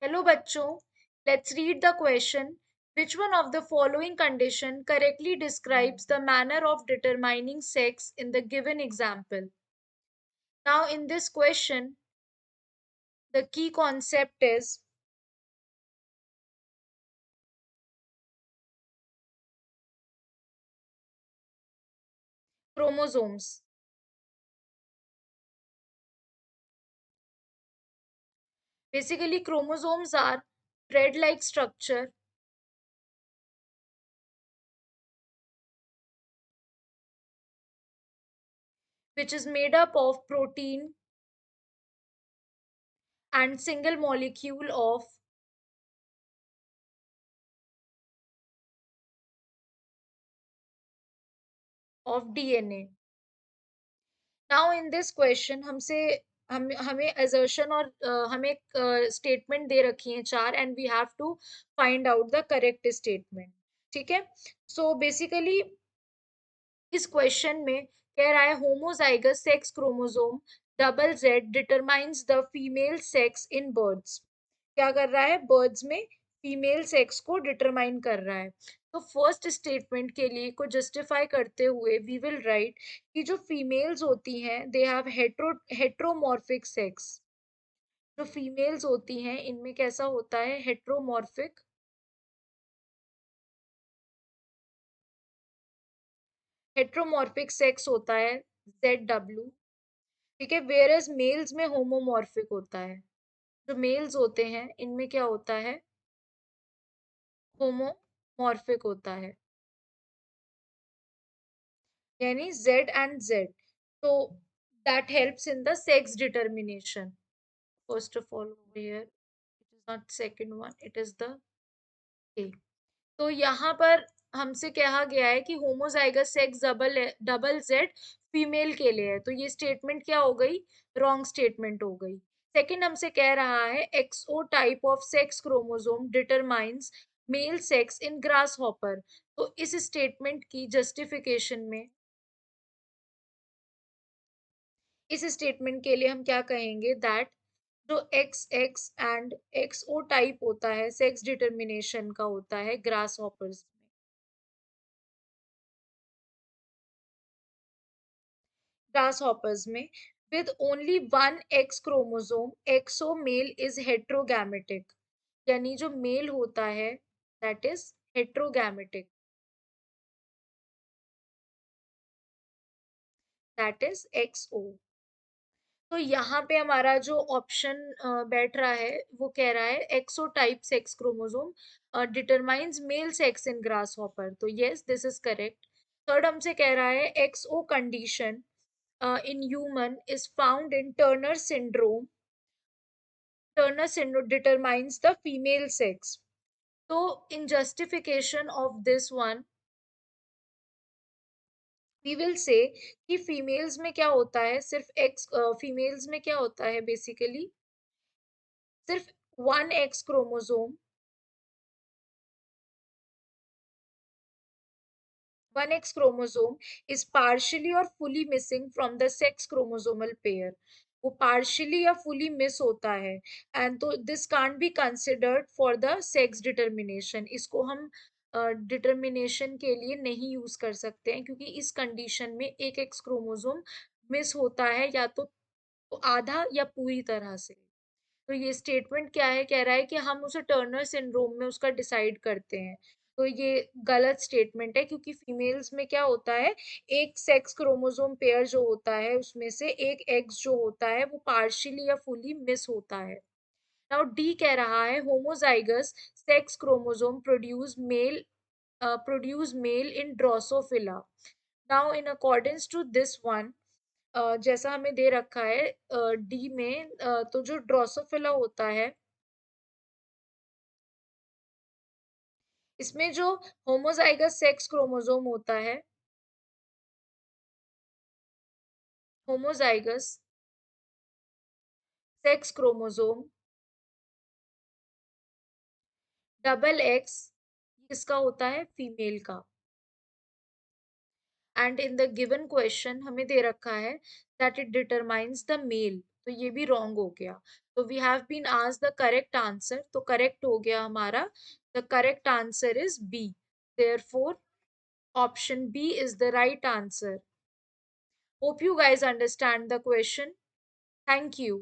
Hello बच्चों, let's read the question. Which one of the following condition correctly describes the manner of determining sex in the given example? Now, in this question, the key concept is chromosomes. Basically, chromosomes are thread-like structure which is made up of protein and single molecule of DNA. Now in this question हमसे हमें assertion और हमें statement दे रखी हैं चार and we have to find out the correct statement. ठीक है. So basically इस क्वेश्चन में कह रहा है homozygous sex chromosome double Z determines the female sex in birds. क्या कर रहा है? बर्ड्स में फीमेल सेक्स को डिटरमाइन कर रहा है. तो फर्स्ट स्टेटमेंट के लिए को जस्टिफाई करते हुए वी विल राइट कि जो फीमेल्स होती हैं दे हैव हेट्रोमॉर्फिक सेक्स. जो फीमेल्स होती हैं इनमें कैसा होता है? हेट्रोमॉर्फिक सेक्स होता है ZW. ठीक है. वेयर एज मेल्स में होमोमॉर्फिक होता है. जो मेल्स होते हैं इनमें क्या होता है? होमोमॉर्फिक होता है, यानी Z and Z. So that helps in the sex determination. First of all, over here, it is not second one, it is the A. तो यहाँ पर हमसे कहा गया है कि homozygous sex double Z female के लिए है, तो ये स्टेटमेंट क्या हो गई? रॉन्ग स्टेटमेंट हो गई. सेकंड हमसे कह रहा है XO type of sex chromosome determines male sex in grasshopper. तो इस स्टेटमेंट की जस्टिफिकेशन में इस स्टेटमेंट के लिए हम क्या कहेंगे? दैट जो x x and x o type होता है सेक्स डिटर्मिनेशन का होता है ग्रास हॉपर्स में. ग्रास हॉपर्स में with only one X chromosome, exo male is heterogametic. यानी जो मेल होता है that is heterogametic, that is XO. तो यहाँ पे हमारा जो ऑप्शन बैठ रहा है वो कह रहा है XO type sex chromosome determines male sex in grasshopper. तो yes, this is correct. Third हमसे कह रहा है XO condition in human is found in Turner syndrome. Turner syndrome determines the female sex. So, in justification of this one, we will say कि females में क्या होता है? सिर्फ एक्स फीमेल्स में क्या होता है? बेसिकली सिर्फ one x chromosome, one X chromosome is partially or fully missing from the sex chromosomal pair. वो partially या fully miss होता है and तो this can't be considered for the sex determination. इसको हम डिटर्मिनेशन के लिए नहीं यूज कर सकते हैं क्योंकि इस कंडीशन में एक एक्स क्रोमोसोम मिस होता है या तो आधा या पूरी तरह से. तो ये स्टेटमेंट क्या है? कह रहा है कि हम उसे टर्नर सिंड्रोम में उसका डिसाइड करते हैं. तो ये गलत स्टेटमेंट है क्योंकि फीमेल्स में क्या होता है? एक सेक्स क्रोमोसोम पेयर जो होता है उसमें से एक एग्स जो होता है वो पार्शियली या फुली मिस होता है. नाउ डी कह रहा है homozygous sex chromosome produce male in Drosophila. Now in accordance to this one, जैसा हमें दे रखा है डी में, तो जो ड्रोसोफिला होता है इसमें जो होमोजाइगस सेक्स क्रोमोसोम होता है, homozygous sex chromosome double x किसका होता है? फीमेल का. And in the given question हमें दे रखा है that it determines the male. तो ये भी रॉन्ग हो गया। तो we have been asked the correct answer, तो करेक्ट हो गया हमारा, the correct answer is B. Therefore option B is the right answer. Hope you guys understand the question. Thank you.